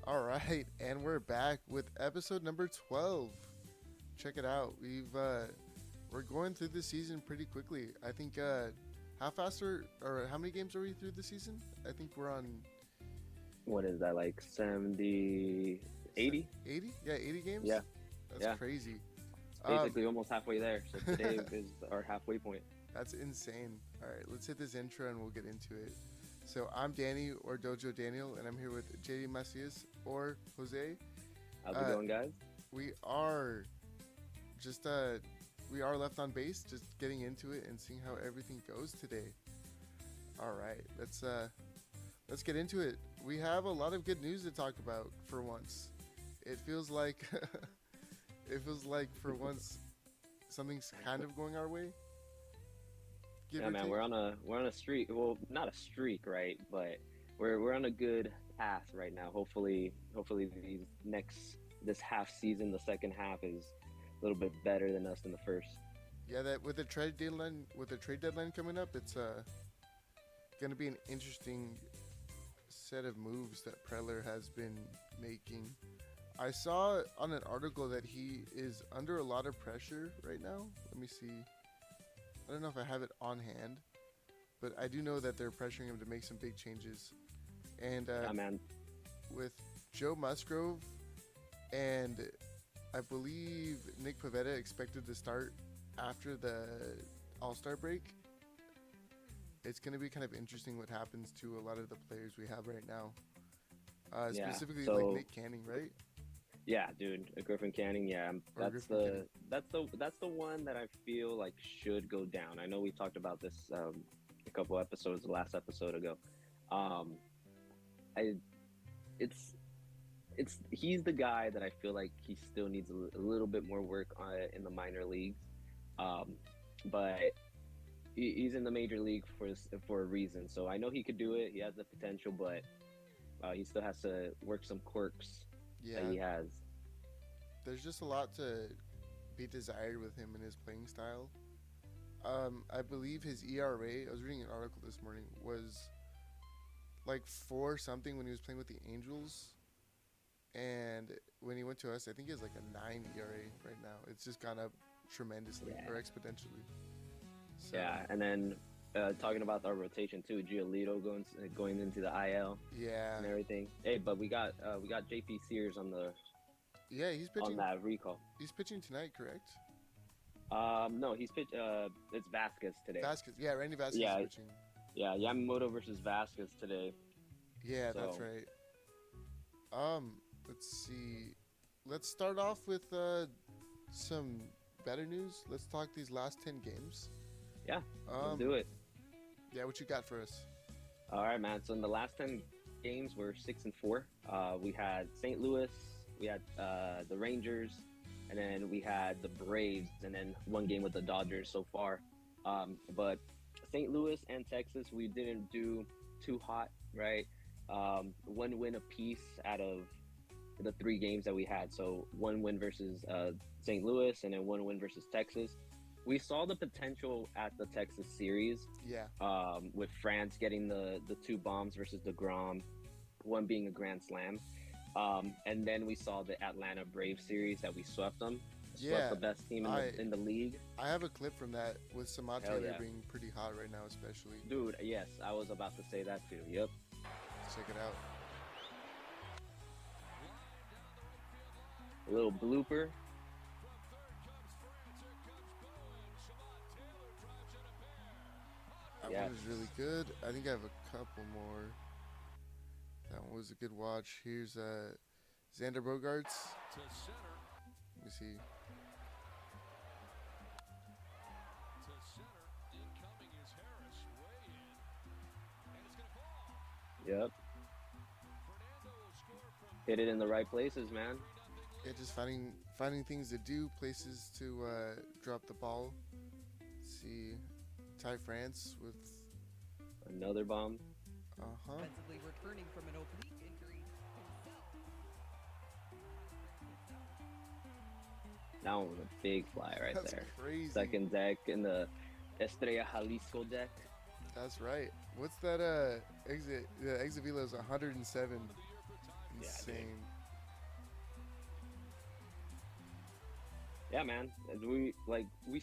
All right, and we're back with episode number 12. Check it out. We're going through the season pretty quickly. I think how fast or how many games are we through the season? I think we're on What is that, like 70, 80? 80? Yeah, 80 games. Yeah, That's yeah. crazy. Basically almost halfway there. So today is our halfway point. That's insane. All right, let's hit this intro and we'll get into it. So I'm Danny or Dojo Daniel, and I'm here with JD Macias or Jose. How's it going, guys? We are just we are left on base, just getting into it and seeing how everything goes today. All right, let's get into it. We have a lot of good news to talk about for once. It feels like for once something's kind of going our way. Yeah, man, we're on a streak. Well, not a streak, right? But we're on a good path right now. Hopefully this half season, the second half is a little bit better than us in the first. Yeah, that with the trade deadline coming up, it's going to be an interesting set of moves that Preller has been making. I saw on an article that he is under a lot of pressure right now. Let me see. I don't know if I have it on hand, but I do know that they're pressuring him to make some big changes. And Yeah, man. with Joe Musgrove and I believe Nick Pivetta expected to start after the All-Star break, it's going to be kind of interesting what happens to a lot of the players we have right now. Yeah, Specifically so- like Nick Canning, right? Yeah, dude, Griffin Canning. Yeah, Or Griffin that's the one that I feel like should go down. I know we talked about this a couple episodes, the last episode ago. He's the guy that I feel like he still needs a little bit more work in the minor leagues, but he's in the major league for a reason. So I know he could do it. He has the potential, but he still has to work some quirks that he has. There's just a lot to be desired with him and his playing style. I believe his ERA, I was reading an article this morning, was like 4 something when he was playing with the Angels. And when he went to us, I think he has like a 9 ERA right now. It's just gone up tremendously or exponentially. So, Yeah, and then talking about our rotation too, Giolito going into the IL yeah, and everything. Hey, but we got JP Sears on he's pitching. on that recall. He's pitching tonight, correct? No, he's pitched. It's Vasquez today. Vasquez, yeah, Randy Vasquez Yeah. is pitching. Yeah, Yamamoto versus Vasquez today. Yeah, So- that's right. Let's see. Let's start off with some better news. Let's talk these last 10 games. Yeah, let's do it. Yeah, what you got for us? All right, man. So in the last 10 games, we're 6-4. We had St. Louis, we had the Rangers, and then we had the Braves, and then one game with the Dodgers so far. But St. Louis and Texas, we didn't do too hot, right? One win apiece out of the 3 games that we had. So one win versus St. Louis, and then one win versus Texas. We saw the potential at the Texas series. Yeah. With France getting the 2 bombs versus DeGrom, one being a grand slam. And then we saw the Atlanta Braves series that we swept them. Swept the best team in the league. I have a clip from that with Samad Hell Taylor yeah. being pretty hot right now, especially. Dude, yes, I was about to say that too. Yep. Check it out. A little blooper. That Yeah. one was really good. I think I have a couple more. That one was a good watch. Here's Xander Bogaerts. Let me see. Yep. Hit it in the right places, man. Yeah, just finding things to do, places to drop the ball. Let's see, Ty France with Another bomb. Offensively returning from an oblique injury. That one was a big fly right That's there. crazy. Second deck in the Estrella Jalisco deck. That's right. What's that exit? The exit velo is 107. Yeah, Insane. Yeah, man. We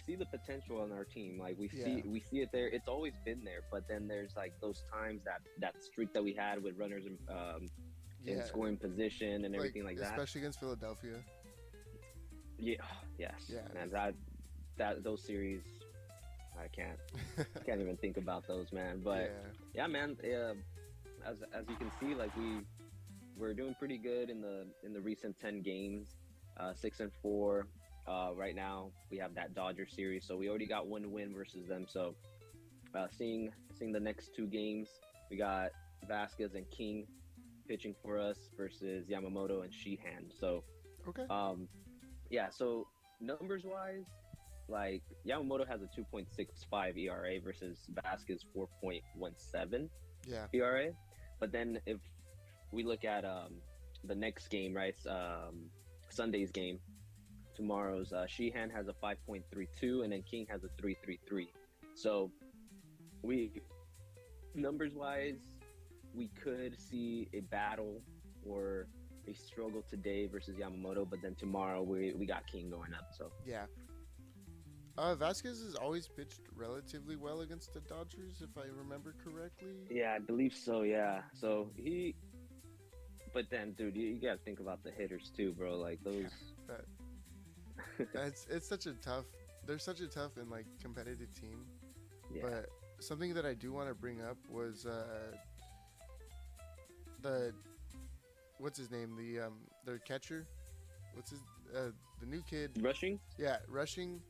see the potential on our team. Like Yeah. we see it there. It's always been there. But then there's like those times that streak that we had with runners in Yeah. scoring position and everything like that. Especially against Philadelphia. Yeah, yes, Yeah. man. That those series, I can't even think about those, man. But yeah, man. As you can see, like we're doing pretty good in the recent 10 games, 6-4. Right now we have that Dodger series, so we already got one win versus them. So seeing the next two games, we got Vasquez and King pitching for us versus Yamamoto and Sheehan. So Okay. yeah, so numbers wise, like Yamamoto has a 2.65 ERA versus Vasquez 4.17 Yeah. ERA. But then if we look at the next game, right? Sunday's game, tomorrow's Sheehan has a 5.32 and then King has a 3.33. So we numbers wise, we could see a battle or a struggle today versus Yamamoto, but then tomorrow we got King going up. So Yeah. Vasquez has always pitched relatively well against the Dodgers, if I remember correctly. yeah, I believe so. Yeah, so but then, dude, you gotta think about the hitters too, bro. Like those. It's such a tough. They're such a tough and like competitive team. Yeah. But something that I do want to bring up was what's his name? Their catcher. What's his the new kid? Rushing. Yeah, rushing.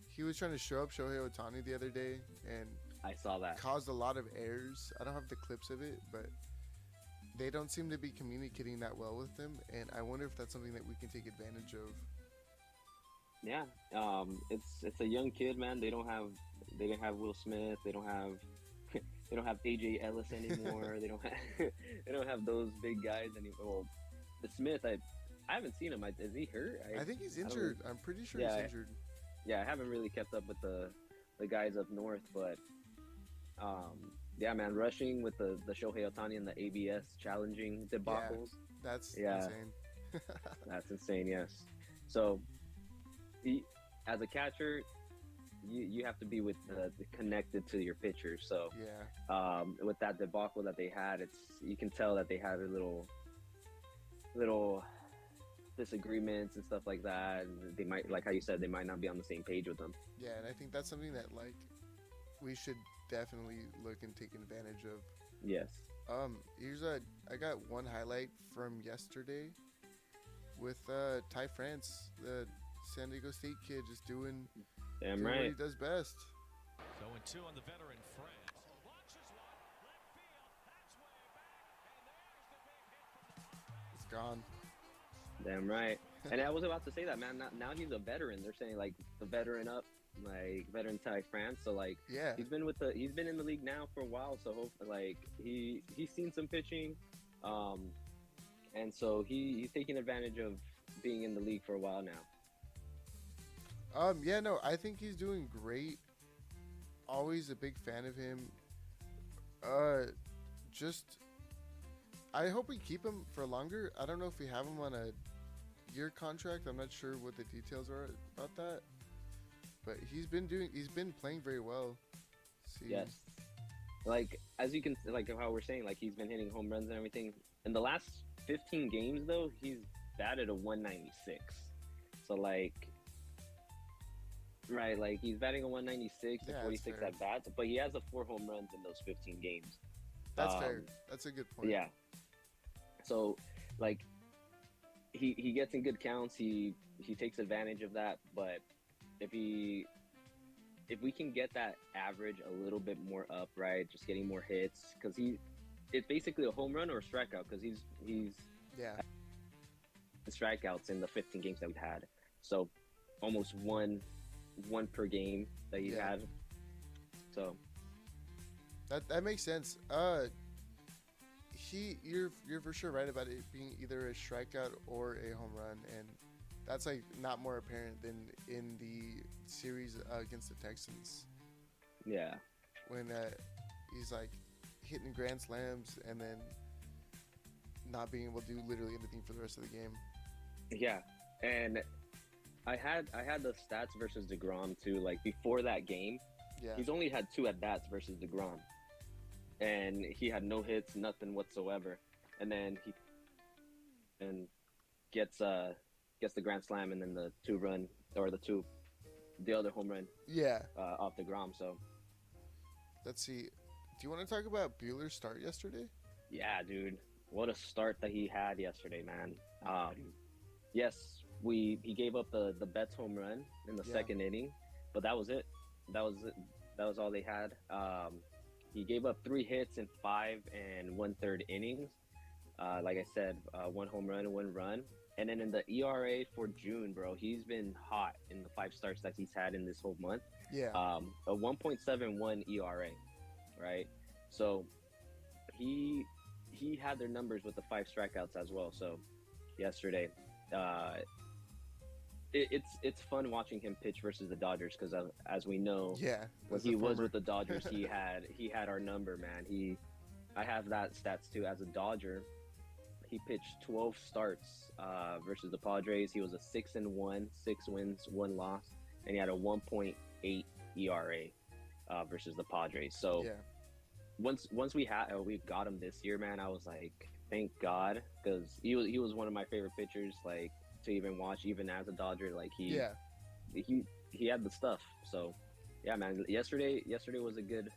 He was trying to show up Shohei Ohtani the other day and I saw that. caused a lot of errors. I don't have the clips of it, but they don't seem to be communicating that well with him, and I wonder if that's something that we can take advantage of. Yeah, it's a young kid, man. They didn't have Will Smith. They don't have AJ Ellis anymore. they don't have those big guys anymore. Well, the Smith, I haven't seen him. Is he hurt? I think he's injured. I'm pretty sure Yeah, he's injured. Yeah, I haven't really kept up with the guys up north, but yeah, man, rushing with the Shohei Ohtani and the ABS challenging debacles. That's Yeah. insane. That's insane. Yes. So, as a catcher, you have to be with connected to your pitcher. So, Yeah. with that debacle that they had, you can tell that they had a little disagreements and stuff like that. And they might, like how you said, they might not be on the same page with them. Yeah, and I think that's something that like we should definitely look and take advantage of. Yes. I got one highlight from yesterday with Ty France, the San Diego State kid, just doing Damn what right. he does best. 0-2 on the veteran France. Launches one, left field, that's way back, and there's the big hit. It's gone. Damn right. And I was about to say that, man. Now he's a veteran. They're saying like the veteran up, like veteran Ty France. So like Yeah. he's been in the league now for a while. So hopefully, like he's seen some pitching, and so he's taking advantage of being in the league for a while now. Yeah, no, I think he's doing great. Always a big fan of him. I hope we keep him for longer. I don't know if we have him on a year contract. I'm not sure what the details are about that. But he's been playing very well. See. Yes. Like as you can like how we're saying, like he's been hitting home runs and everything. In the last 15 games though, he's batted a 196. So like right, like he's batting a 196 Yeah, to 46 that's at bats, but he has a 4 home runs in those 15 games. That's fair. That's a good point. Yeah. So like he gets in good counts, he takes advantage of that, but if we can get that average a little bit more up, right, just getting more hits, because it's basically a home run or a strikeout, because he's Yeah. strikeouts in the 15 games that we've had, so almost one per game that he's Yeah. had. So That makes sense. You're for sure right about it being either a strikeout or a home run, and that's like not more apparent than in the series against the Texans yeah, when he's like hitting grand slams and then not being able to do literally anything for the rest of the game. yeah, and I had the stats versus DeGrom too. Like before that game, Yeah. he's only had 2 at bats versus DeGrom, and he had no hits, nothing whatsoever. And then he and gets the grand slam, and then the 2-run or the other home run Yeah. off DeGrom. So Let's see. Do you want to talk about Bueller's start yesterday? yeah, dude, what a start that he had yesterday, man. Yes, he gave up the Betts home run in the Yeah. second inning, but that was it. That was it. That was all they had. He gave up 3 hits in 5 and 1/3 innings. Like I said, 1 home run, 1 run. And then in the ERA for June, bro, he's been hot in the 5 starts that he's had in this whole month. Yeah. A 1.71 ERA, right? So he had their numbers with the 5 strikeouts as well. So yesterday, it's fun watching him pitch versus the Dodgers because as we know, Yeah. when as a he was former- with the Dodgers, he had our number, man. I have that stats too. As a Dodger, he pitched 12 starts versus the Padres. He was a 6-1, 6 wins, 1 loss, and he had a 1.8 ERA versus the Padres. So Yeah. once we got him this year, man, I was like, thank God, because he was one of my favorite pitchers, like to even watch, even as a Dodger. Like he had the stuff. So yeah, man, yesterday was a good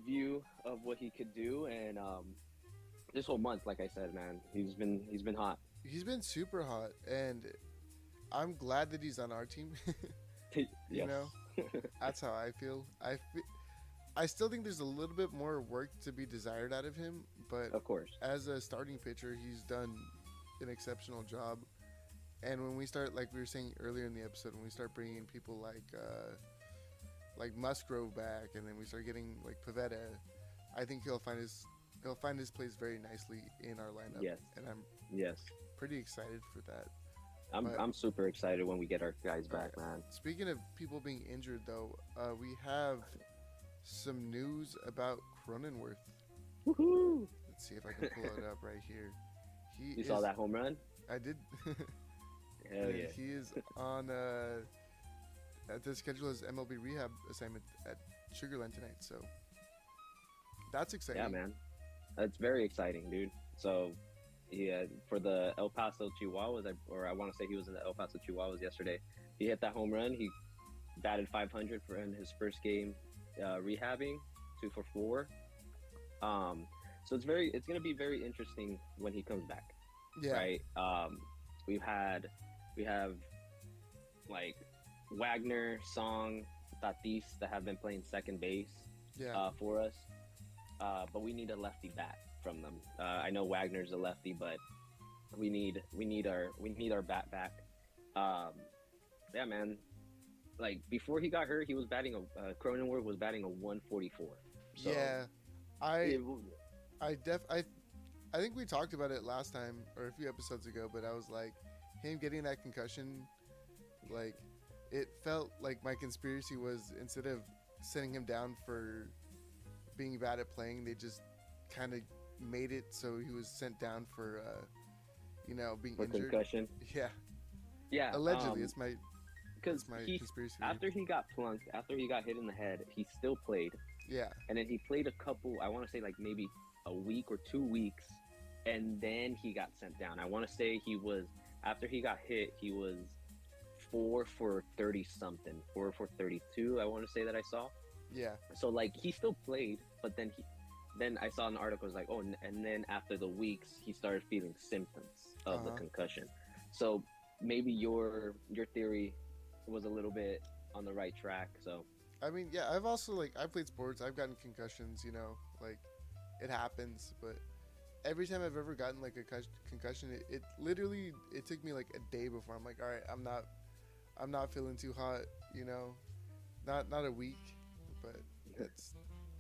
view of what he could do, and this whole month, like I said, man, he's been hot. He's been super hot, and I'm glad that he's on our team. You Yes. know, that's how I feel. I still think there's a little bit more work to be desired out of him, but Of course. as a starting pitcher, he's done an exceptional job. And when we start, like we were saying earlier in the episode, when we start bringing people like Musgrove back, and then we start getting like Pavetta, I think he'll find his place very nicely in our lineup. Yes. And I'm Yes. pretty excited for that. But- I'm super excited when we get our guys back, man. Speaking of people being injured, though, we have some news about Cronenworth. Woohoo! Let's see if I can pull it up right here. You saw that home run? I did. Hell And yeah. He is on at the schedule his MLB rehab assignment at Sugarland tonight, so that's exciting. Yeah, man. That's very exciting, dude. So, yeah, for the El Paso Chihuahuas, I want to say he was in the El Paso Chihuahuas yesterday. He hit that home run. He batted 500 for in his first game rehabbing, 2 for 4. So it's going to be very interesting when he comes back, Yeah. right? We have like Wagner, Song, Tatis that have been playing second base Yeah. for us. But we need a lefty bat from them. I know Wagner's a lefty, but we need our bat back. Yeah, man. Like before he got hurt, he was batting Cronenworth was batting a 144. So, Yeah. it- I think we talked about it last time or a few episodes ago, but I was like, him getting that concussion, like, it felt like my conspiracy was instead of sending him down for being bad at playing, they just kind of made it so he was sent down for, being for injured. concussion. Yeah, Yeah, allegedly, it's my because conspiracy theory. after he got plunked, after he got hit in the head, he still played, Yeah, and then he played a couple. I want to say like maybe a week or 2 weeks, and then he got sent down. I want to say he was after he got hit, he was 4 for 30 something, 4 for 32. I want to say that I saw. yeah, So like he still played, but then I saw an article was like, oh, and then after the weeks he started feeling symptoms of the Uh-huh. concussion. So maybe your theory was a little bit on the right track. So I mean, yeah, I've also, like, I played sports. I've gotten concussions, like, it happens. But every time I've ever gotten, like, a concussion, it literally, it took me, like, a day before I'm like, all right, I'm not feeling too hot, not a week. But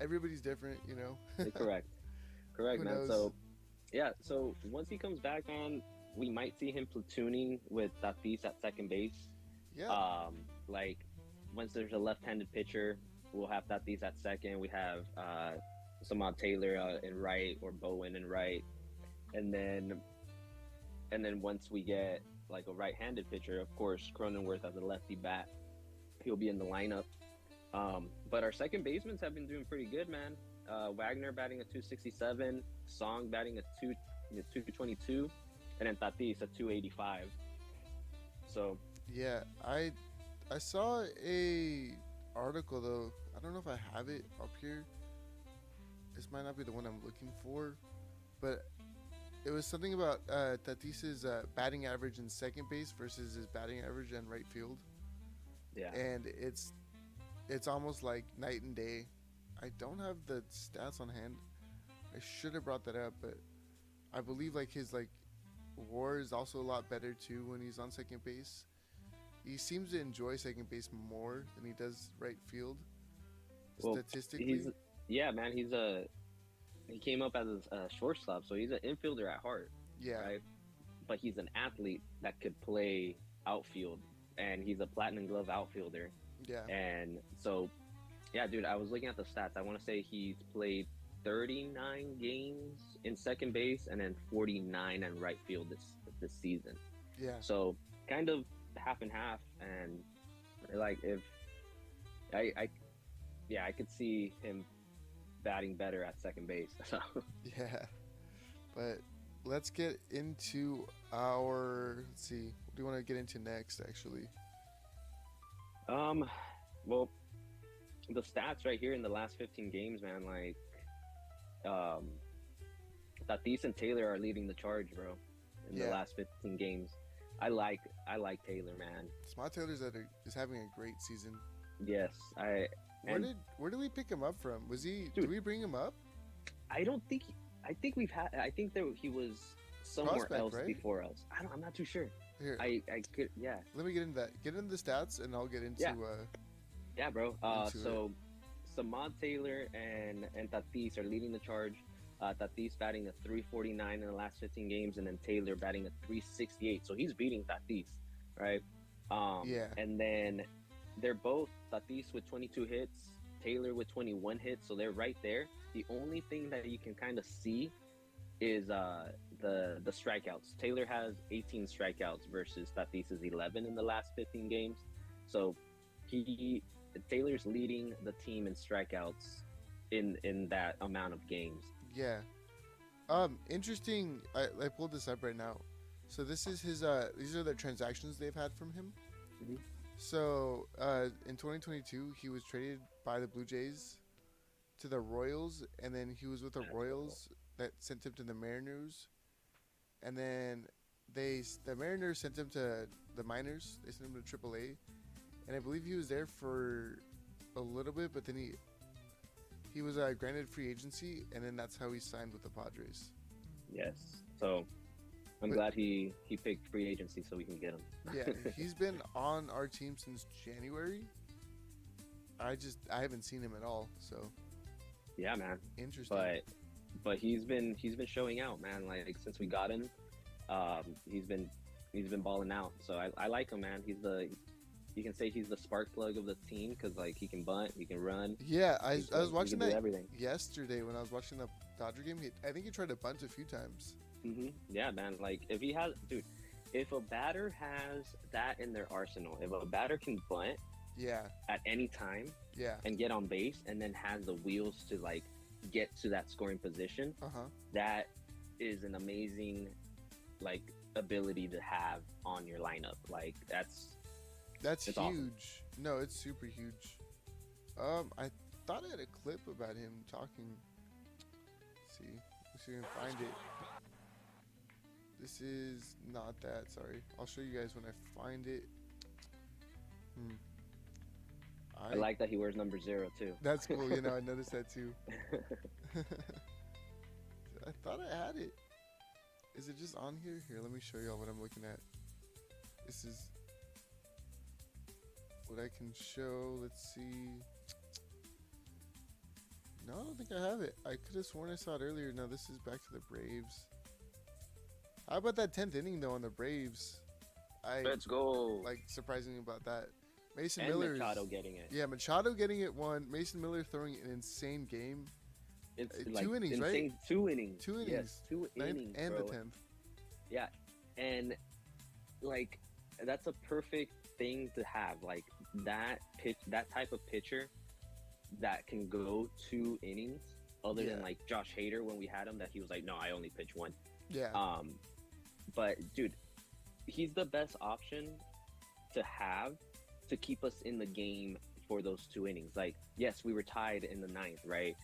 everybody's different, correct, Who man. knows? So yeah, so once he comes back on, we might see him platooning with Tatis at second base. Yeah, Like once there's a left-handed pitcher, we'll have Tatis at second. We have Samad Taylor in right, or Bowen in right, and then And then once we get like a right-handed pitcher, of course, Cronenworth as a lefty bat, he'll be in the lineup. But our second basemen have been doing pretty good, man. Wagner batting a 267, Song batting a 222, and then Tatis a 285. So Yeah, I saw a article though. I don't know if I have it up here. This might not be the one I'm looking for, but it was something about Tatis's batting average in second base versus his batting average in right field, yeah, and it's almost like night and day. I don't have the stats on hand. I should have brought that up, but I believe like his like WAR is also a lot better too when he's on second base. He seems to enjoy second base more than he does right field. Well, statistically. Man. He came up as a shortstop, so he's an infielder at heart, Yeah. right? But he's an athlete that could play outfield, and he's a platinum glove outfielder. Yeah. And so, yeah, dude, I was looking at the stats. I want to say he's played 39 games in second base and then 49 in right field this season. Yeah. So kind of half and half. And like if I could see him batting better at second base. So Yeah. But let's get into our. Let's see. What do you want to get into next? Actually. well, the stats right here in the last 15 games, man, like, Tatis and Taylor are leading the charge, bro, in the last 15 games. I like Taylor, man. Smart Taylor's is having a great season. Yes, Where did we pick him up from? Was he? Did we bring him up? I think that he was somewhere Prospect, else right? before us. I'm not too sure. Here, I could, yeah. let me get into that. Get into the stats, and I'll get into. Yeah, bro. Into So Samad Taylor and Tatis are leading the charge. Tatis batting a 349 in the last 15 games, and then Taylor batting a 368. So he's beating Tatis, right? Yeah. And then they're both Tatis with 22 hits, Taylor with 21 hits. So they're right there. The only thing that you can kind of see is the strikeouts. Taylor has 18 strikeouts versus Tatis's 11 in the last 15 games. So Taylor's leading the team in strikeouts in that amount of games. Yeah. Interesting. I pulled this up right now. So this is his. These are the transactions they've had from him. Mhm. So in 2022, he was traded by the Blue Jays to the Royals, and then he was with the Royals that sent him to the Mariners, and then the Mariners sent him to the minors. They sent him to AAA, and I believe he was there for a little bit, but then he was granted free agency, and then that's how he signed with the Padres. Yes. So I'm glad he picked free agency so we can get him. Yeah, he's been on our team since January. I haven't seen him at all, so Yeah, man. interesting. But he's been showing out, man. Like since we got him, he's been balling out. So I like him, man. You can say he's the spark plug of the team because like he can bunt, he can run. Yeah, I was watching do that everything. yesterday when I was watching the Dodger game. I think he tried to bunt a few times. Yeah, man. Like if a batter has that in their arsenal, if a batter can bunt Yeah, at any time yeah, and get on base and then has the wheels to like get to that scoring position, that is an amazing like ability to have on your lineup. Like that's huge. awesome. No, it's super huge. I thought I had a clip about him talking. Let's see if we can find it. This is not that. Sorry, I'll show you guys when I find it. I like that he wears number 0 too. That's cool. I noticed that too. I thought I had it. Is it just on here? Here, let me show y'all what I'm looking at. This is what I can show. Let's see. No, I don't think I have it. I could have sworn I saw it earlier. No, this is back to the Braves. How about that 10th inning though on the Braves? Let's go. Like surprising about that. Mason And Miller. Machado getting it. Yeah, Machado getting it one. Mason Miller throwing an insane game. It's Two like innings, insane. right? 2 innings. 2 innings. Yes, 2 Ninth innings, and bro. the 10th. Yeah, And like that's a perfect thing to have. Like that type of pitcher that can go 2 innings, other than like Josh Hader when we had him, that he was like, no, I only pitch one. Yeah. But dude, he's the best option to have to keep us in the game for those 2 innings. Like, yes, we were tied in the ninth, right?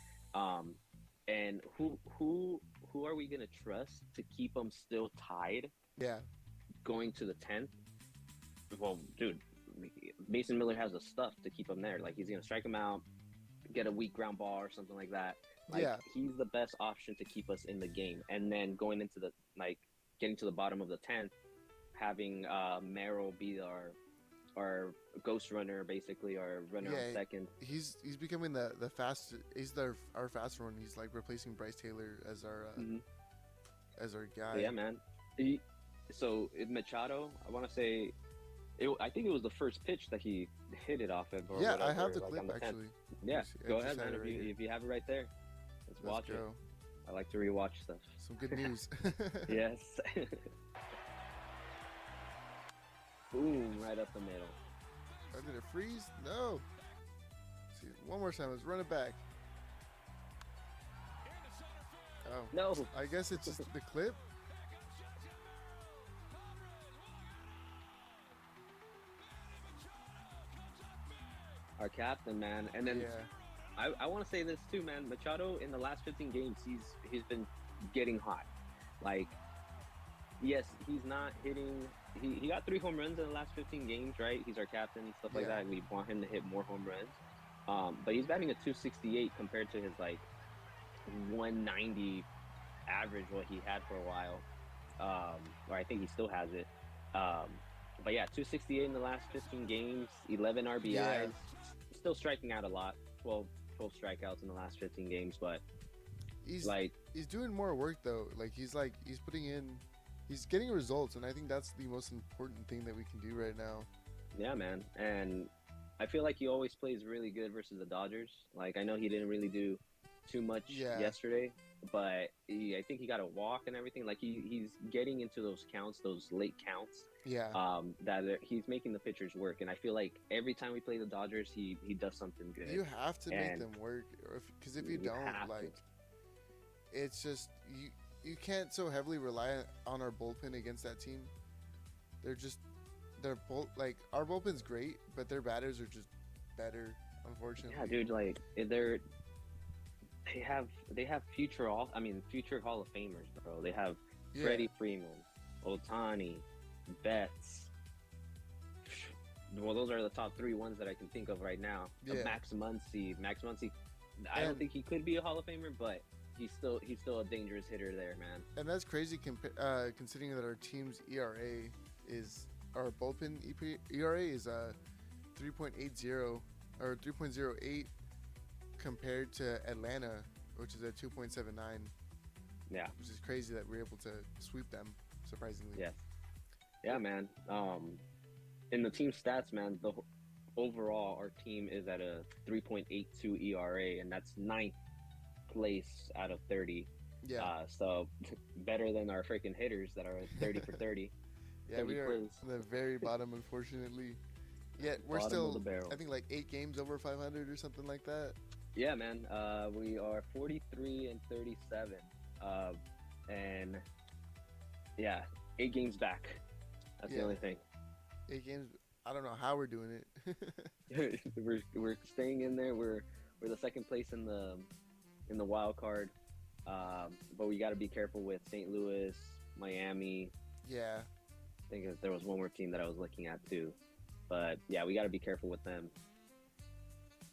And who are we gonna trust to keep them still tied? Yeah. Going to the 10th? Well, dude, Mason Miller has the stuff to keep him there. Like, he's gonna strike him out, get a weak ground ball or something like that. Like, he's the best option to keep us in the game. And then going into the getting to the bottom of the 10th, having Merrill be our ghost runner, basically, our runner on second. He's becoming the fastest. He's our faster one. He's like replacing Bryce Taylor as our guy. Yeah, man. So Machado, I want to say, I think it was the first pitch that he hit it off of. Or yeah, whatever, I have the like clip actually. Yeah, go ahead, man. If you have it right there, let's watch it. I like to rewatch stuff. Some good news. Yes. Boom, right up the middle. Did it freeze? No. Let's see, one more time. Let's run it back. Oh. No. I guess it's just the clip. Our captain, man. And then I want to say this too, man. Machado, in the last 15 games, he's been getting hot. Like, yes, he's not hitting. He got 3 home runs in the last 15 games, right? He's our captain and stuff like that. We want him to hit more home runs. But he's batting a 268 compared to his like 190 average, what he had for a while. Or I think he still has it. But yeah, 268 in the last 15 games, 11 RBIs. Yeah. Still striking out a lot. 12 strikeouts in the last 15 games, but he's doing more work though. Like he's getting results, and I think that's the most important thing that we can do right now. Yeah, man. And I feel like he always plays really good versus the Dodgers. Like, I know he didn't really do too much yesterday, but I think he got a walk and everything. Like, he's getting into those counts, those late counts. Yeah. That he's making the pitchers work, and I feel like every time we play the Dodgers, he does something good. You have to make them work, because if you don't, like, it's just you can't so heavily rely on our bullpen against that team. Our bullpen's great, but their batters are just better, unfortunately. Yeah, dude, like they have future Hall of Famers, bro. They have Freddie Freeman, Ohtani, Betts. Well, those are the top 3 ones that I can think of right now. Max Muncy. I don't think he could be a Hall of Famer, but he's still a dangerous hitter there, man. And that's crazy considering that our team's our bullpen ERA is 3.80 or 3.08 compared to Atlanta, which is at 2.79. Yeah, which is crazy that we're able to sweep them, surprisingly. Yes. Yeah, man. In the team stats, man, overall our team is at a 3.82 ERA, and that's 9th place out of 30. Yeah. So better than our freaking hitters that are 30 for 30. Yeah, we are in the very bottom, unfortunately. Yet we're still, I think, like 8 games over 500 or something like that. Yeah, man. We are 43 and 37, and yeah, 8 games back. That's the only thing. 8 games. I don't know how we're doing it. we're staying in there. We're the second place in the wild card, but we got to be careful with St. Louis, Miami. Yeah. I think there was one more team that I was looking at too, but yeah, we got to be careful with them.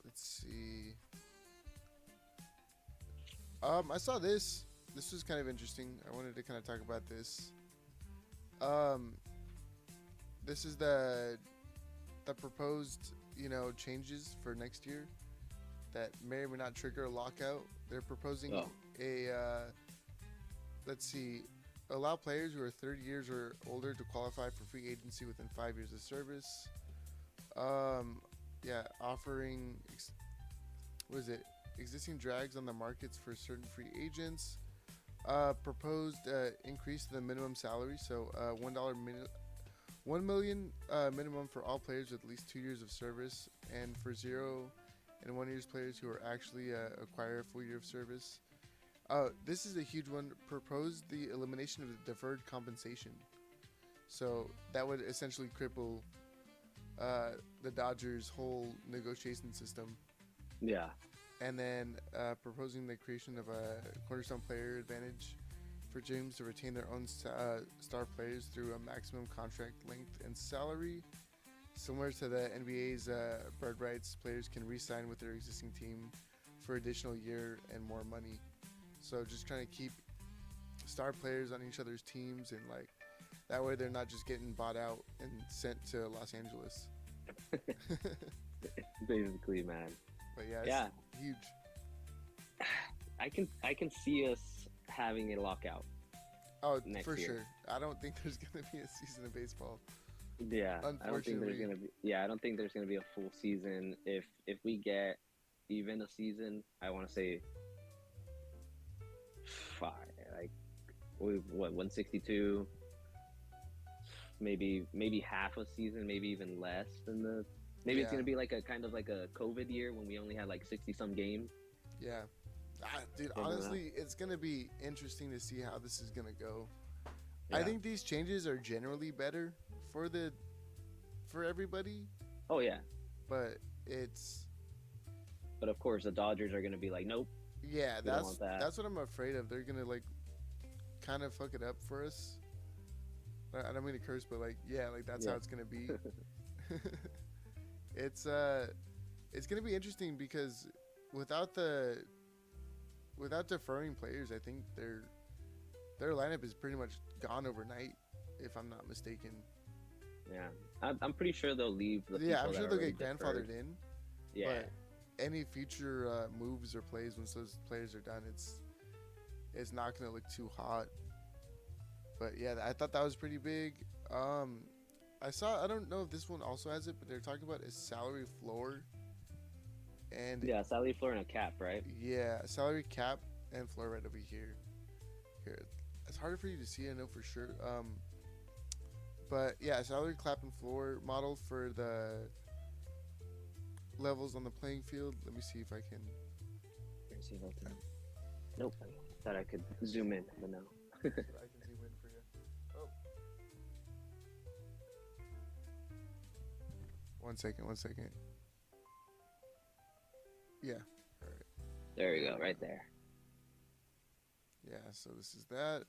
Let's see. I saw this. This was kind of interesting. I wanted to kind of talk about this. This is the proposed, changes for next year that may or may not trigger a lockout. They're proposing allow players who are 30 years or older to qualify for free agency within 5 years of service. Offering existing drags on the markets for certain free agents. Proposed increase to the minimum salary, so $1 million minimum for all players with at least 2 years of service, and for 0 and 1 years players who are actually acquire a full year of service. This is a huge one. Proposed the elimination of the deferred compensation, so that would essentially cripple the Dodgers' whole negotiation system. Yeah. And then proposing the creation of a cornerstone player advantage for gyms to retain their own star players through a maximum contract length and salary. Similar to the NBA's bird rights, players can re-sign with their existing team for additional year and more money. So just trying to keep star players on each other's teams, and like that way they're not just getting bought out and sent to Los Angeles. Basically, man. But yeah, it's huge. I can see us having a lockout. Oh, next for year. sure. I don't think there's gonna be a season of baseball. Yeah, I don't think there's Unfortunately. gonna be. Yeah, I don't think there's gonna be a full season. If we get even a season, I want to say 5. Like, 162. Maybe half a season, maybe even less than the. Maybe it's Yeah. gonna be like a kind of like a COVID year when we only had like 60 some games. Yeah. Dude, honestly, it's going to be interesting to see how this is going to go. I Yeah. think these changes are generally better for everybody, Oh yeah, but it's but of course the Dodgers are gonna be like, nope. yeah, We don't want that. that's what I'm afraid of. They're going to like kind of fuck it up for us. I don't mean to curse, but like yeah, like that's Yeah. how it's going to be. It's going to be interesting because without deferring players, I think their lineup is pretty much gone overnight, if I'm not mistaken. Yeah, I'm pretty sure they'll leave. The Yeah, I'm people sure that they'll already get deferred. grandfathered in. Yeah, But any future moves or plays once those players are done, it's not going to look too hot. But yeah, I thought that was pretty big. I don't know if this one also has it, but they're talking about a salary floor. And yeah, salary floor and a cap, right? yeah, salary cap and floor right over here. Here, it's harder for you to see, I know for sure. But yeah, salary cap and floor model for the levels on the playing field. Let me see if I can. Let me see if I can. Nope, I thought I could zoom in, but no. I can zoom in for you. Oh. 1 second. Yeah. All right. There you go, right there. Yeah. So this is that.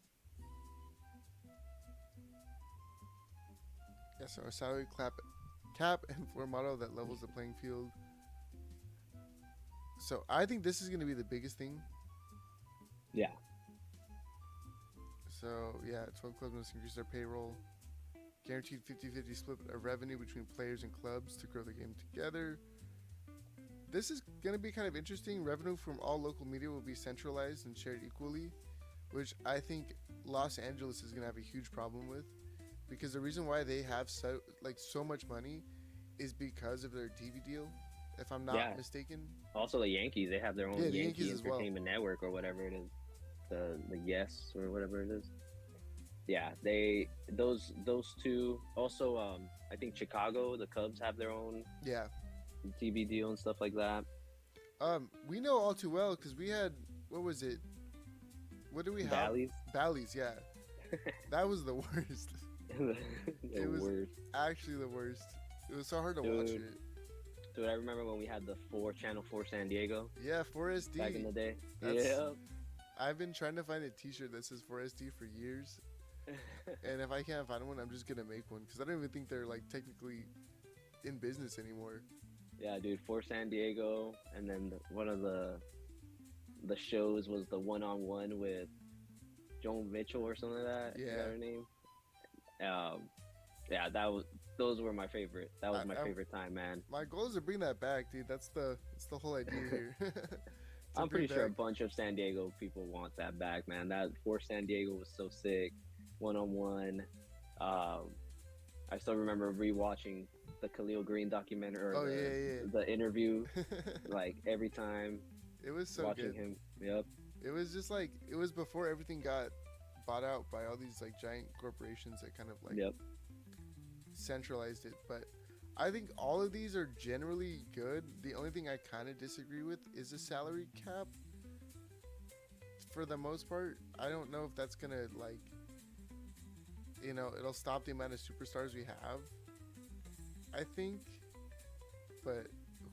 Yeah. So a salary cap and floor model that levels the playing field. So I think this is going to be the biggest thing. Yeah, So yeah, 12 clubs must increase their payroll. Guaranteed 50-50 split of revenue between players and clubs to grow the game together. This is going to be kind of interesting. Revenue from all local media will be centralized and shared equally, which I think Los Angeles is going to have a huge problem with, because the reason why they have so much money is because of their TV deal, if I'm not Yeah. mistaken. also the Yankees, they have their own Yeah, the Yankee Yankees as well. Entertainment Network or whatever it is, the Yes or whatever it is. Yeah, those two. Also, I think Chicago, the Cubs have their own Yeah. TV deal and stuff like that. We know all too well because we had, what was it? What do we have? Bally's, Bally's, yeah. That was the worst. the It was- worst. Actually, the worst. It was so hard to watch Dude. it. Dude, I remember when we had the Channel 4 San Diego Yeah, 4SD. back in the day. That's- Yeah. I've been trying to find a T-shirt that says 4SD for years, and if I can't find one, I'm just gonna make one because I don't even think they're like technically in business anymore. Yeah, dude, for San Diego, and then one of the shows was the one-on-one with Joan Mitchell or something like that. Is Yeah. that her name? Yeah, those were my favorite. That was my favorite time, man. My goal is to bring that back, dude. That's the whole idea here. To I'm pretty bring sure a back- bunch of San Diego people want that back, man. That for San Diego was so sick. One-on-one. I still remember rewatching the Khalil Green documentary or Oh, yeah. the interview like every time It was so watching good. him. Yep. It was just like it was before everything got bought out by all these like giant corporations that kind of like Yep. centralized it. But I think all of these are generally good. The only thing I kind of disagree with is the salary cap. For the most part, I don't know if that's gonna like, it'll stop the amount of superstars we have. I think, but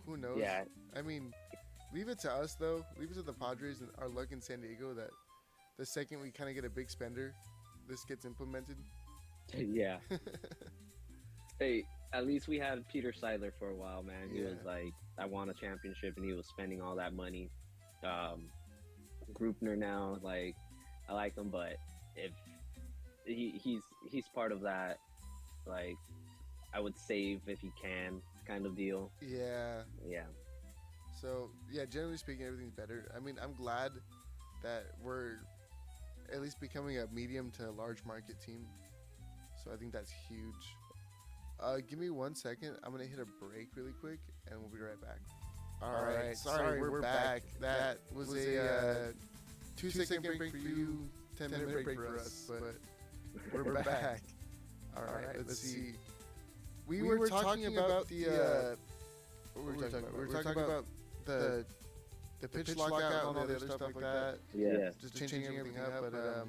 who knows? Yeah. I mean, leave it to us though. Leave it to the Padres and our luck in San Diego that the second we kind of get a big spender, this gets implemented. Yeah. Hey, at least we had Peter Seidler for a while, man. He Yeah. was like, I want a championship, and he was spending all that money. Grupner now, like, I like him, but if he's part of that, like, I would save if he can kind of deal. Yeah. Yeah. So yeah, generally speaking, everything's better. I mean, I'm glad that we're at least becoming a medium to large market team. So I think that's huge. Give me 1 second. I'm gonna hit a break really quick, and we'll be right back. All right. Sorry, we're back. That was a 2-second break for you, 10-minute break for us, but we're back. All right. Let's see. We were talking about the. What were we talking about? We were talking about the pitch lockout and all the other stuff like that. Yeah. Just changing everything up, but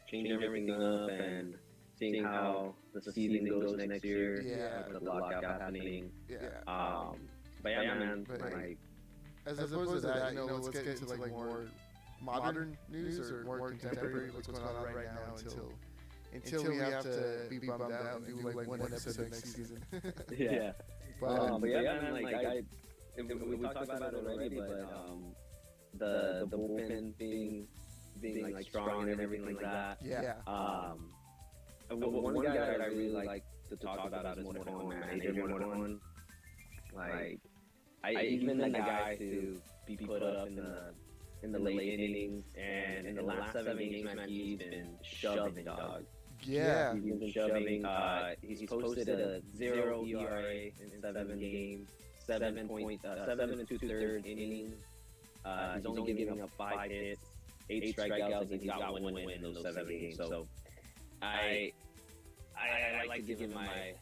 Changing everything up and seeing how the season goes next year. Yeah. With the lockout happening. yeah. But yeah, man. but- Like, As opposed to that, let's get into like more modern news or more contemporary. What's going on right now until we have to be bummed out and do like one episode next season. yeah. But yeah, man. Like we talked about it already, but the bullpen being like strong and everything like that. yeah. One guy that I really like to talk about is Morejon, man. Adrian Morejon. Like, he's been the guy to be put up in the late innings, and in the last 7 games, man, he's been shoving, dog. Yeah. He's been shoving. He's posted a 0 ERA in 7 games, 7 and 2/3 innings. He's only giving up 5 hits, 8 strikeouts, and he's got 1 win in those 7 games. So I like to give him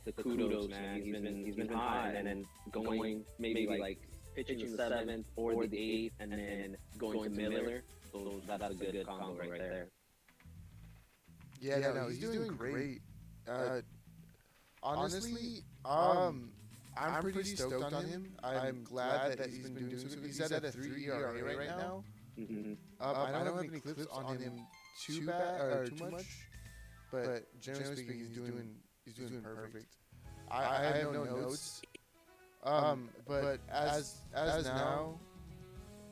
the kudos, man. He's been hot, and then going maybe like pitching the 7th or the 8th, and then going to Miller. So that's a good combo right there. Yeah, no, he's doing great. Honestly, I'm pretty stoked on him. I'm glad that he's been doing so good. He's at a 3 ERA right now. Mm-hmm. I don't have any clips on him too bad or too much, but generally speaking, he's doing perfect. I have no notes. But as now,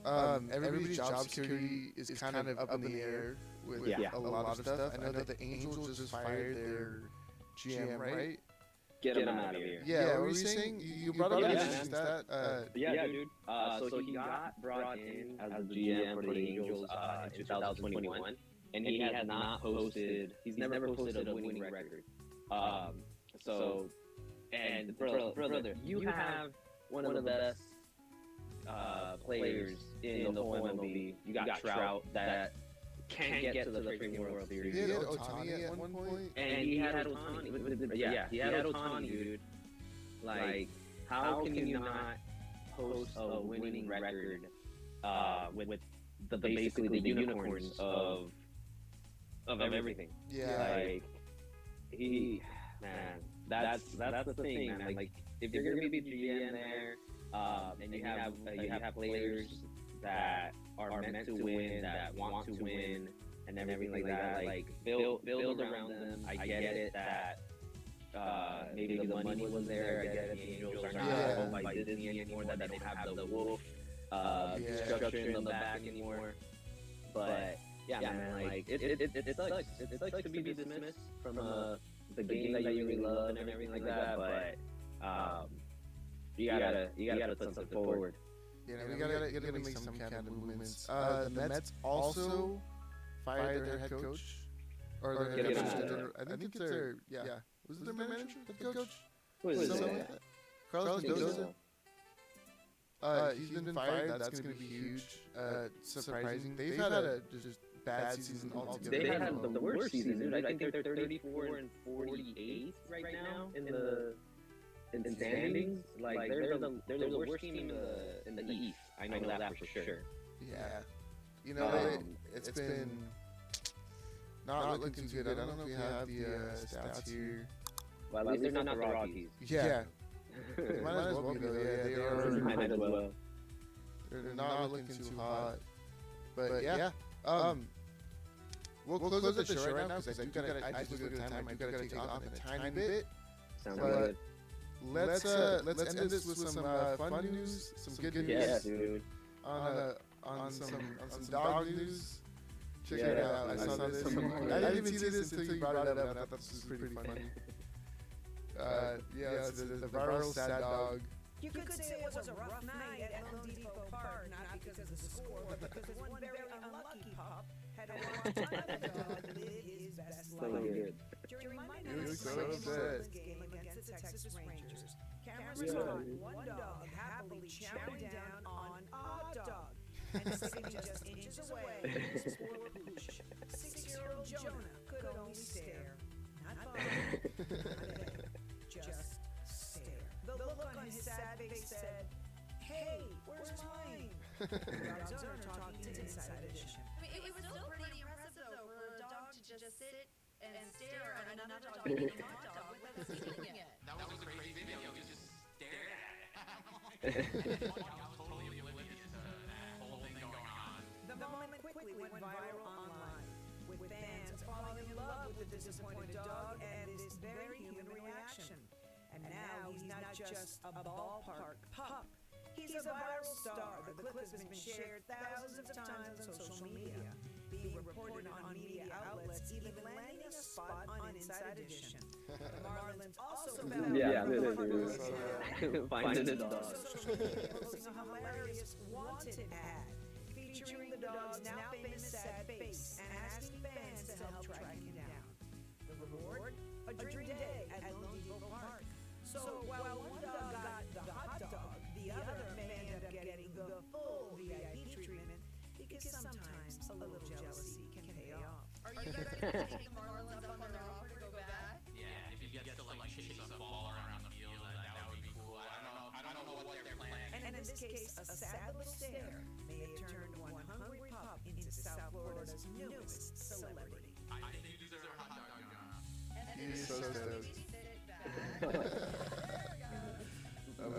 everybody's job security is kind of up in the air with a lot of stuff. I know that the Angels just fired their GM, right? Get him out of here. Yeah, what were you saying? You brought up that. Yeah, dude. So he got brought in as the GM for the Angels in 2021, and he has not posted. He's never posted a winning record. And brother, you have one of the best players in the whole MLB. You got Trout that can't get to the freaking World Series. He had Ohtani at one point. And he had Ohtani. He had Ohtani, dude. Like, how can you not post a winning record with basically the unicorns of everything? Yeah. Like, that's the thing, man. Like, if you're gonna be the GM there, and you have players that are meant to win, that want to win, and everything like that, like build around them. I get it that maybe the money was there. I get it, the Angels are not owned by Disney anymore, that they don't have the wolf structure in the back anymore. But yeah, man, like it sucks. It sucks to be dismissed from the game that you really love and everything like that. But you gotta put something forward. Yeah, we gotta make some kind of movements. The Mets also fired their head coach, or their head coach. I think it's their Was it their manager, head coach? Who is Something it? like that. Carlos Mendoza. He's been fired. That's going to be huge. Surprising. They've had a just bad season altogether. They had the worst season, dude. I think they're 34 and 48 right now in the standings. Like they're the worst team in the East. I know that for sure. Yeah. You know, it's been not looking too good. I don't know if we have the stats here. Well, at least they're not the Rockies. Yeah. They might as well be though. Yeah, they are. Might as well. They're not looking too hot. But yeah. We'll close up the show right now because I just looked at the time. I do gotta take off in a tiny bit. Sounds good. Let's end this with some fun news, some good news. Yeah, dude. On some dog news. Check it out. I saw this. I didn't even see this until you brought it up, and I thought this was pretty funny. It's the viral sad dog. You could say it was a rough night at Home Depot Park, not because of the score, but because one very unlucky pup had a long-time dog live his best life. During Monday night's game against the Texas Rangers, cameras caught one dog happily chowing down on a dog and sitting just inches away from his poor pooch. 6-year-old Jonah could only stare. Not follow, not beg, just stare. The look on his sad face said, "Hey, where's mine?" The dog's owner talking to Inside Edition. I mean, it was still pretty impressive, though, for a dog to just sit and stare at another dog eating a hot dog without stealing it. That was a crazy video. You just stared at it. I was totally oblivious to that whole thing going on. The moment quickly went viral online, with fans falling in love with the disappointed dog and this very human reaction. And now he's not just a ballpark pup. He's a viral star. The clip has been shared thousands of times on social media, being reported on media outlets, even landing a spot on Inside Edition. The Marlins also found Finding a dog. posting a hilarious wanted ad featuring the dog's now famous sad face and asking fans to help track him down. The reward? A dream day at Lone Depot Park. So while one dog got the hot dog, the other may end up getting the full VIP treatment because sometimes a little jealousy can pay off. Are you guys ready to take the Marlins up on their offer to go back? Yeah, if you get to like chase a ball around the field, that would be cool. I don't know what their plan is. And in this case, a sad little stare may have turned one hungry pup into South Florida's newest celebrity. I think they deserve a hot dog, John. And He's then so did stoked. he sit it back?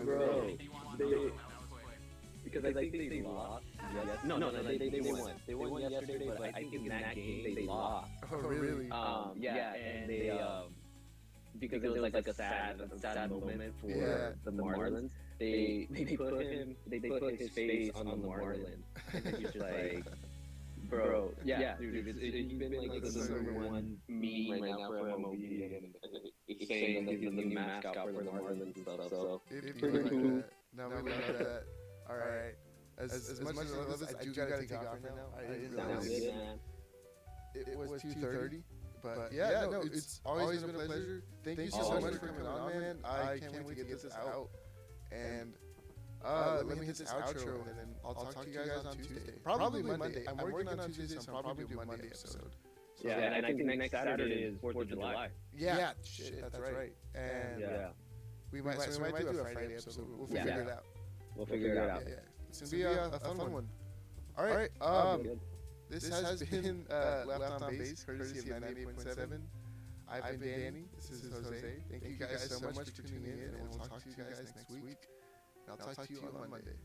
Bro, If you want they, that was quick. because I think they lost. Yes. No, they won. They won yesterday, but I think in that game they lost. Oh, really? Yeah, and they because it was like a sad moment for the Marlins. They put his face on the Marlin, and he's just like, bro, yeah, dude, he's been like the #1 meme right now for MLB, and he's saying that he's the new mascot for the Marlins and stuff. So If you pretty like cool. that. No, we love that. All right. As much as I love this, I do gotta take off right now. I didn't sounds realize good, man. it was 2:30. But yeah, no, it's always been a pleasure. Thank you so much for coming on, man. I can't wait to get this out. And let me hit this outro, and then I'll talk to you guys on Tuesday. Probably Monday. I'm working on Tuesday, so I'll probably do a Monday episode. So Yeah, and I think next Saturday is 4th of July. yeah, shit, that's right. And Yeah, we might do a Friday episode. We'll figure it out. we'll figure it out. Yeah, it's gonna be a fun one. All right. Good. This has been Left on Base, courtesy of 98.7. I've been Danny. This is Jose. Thank you guys so much for tuning in, and we'll talk to you guys next week. I'll talk to you on Monday.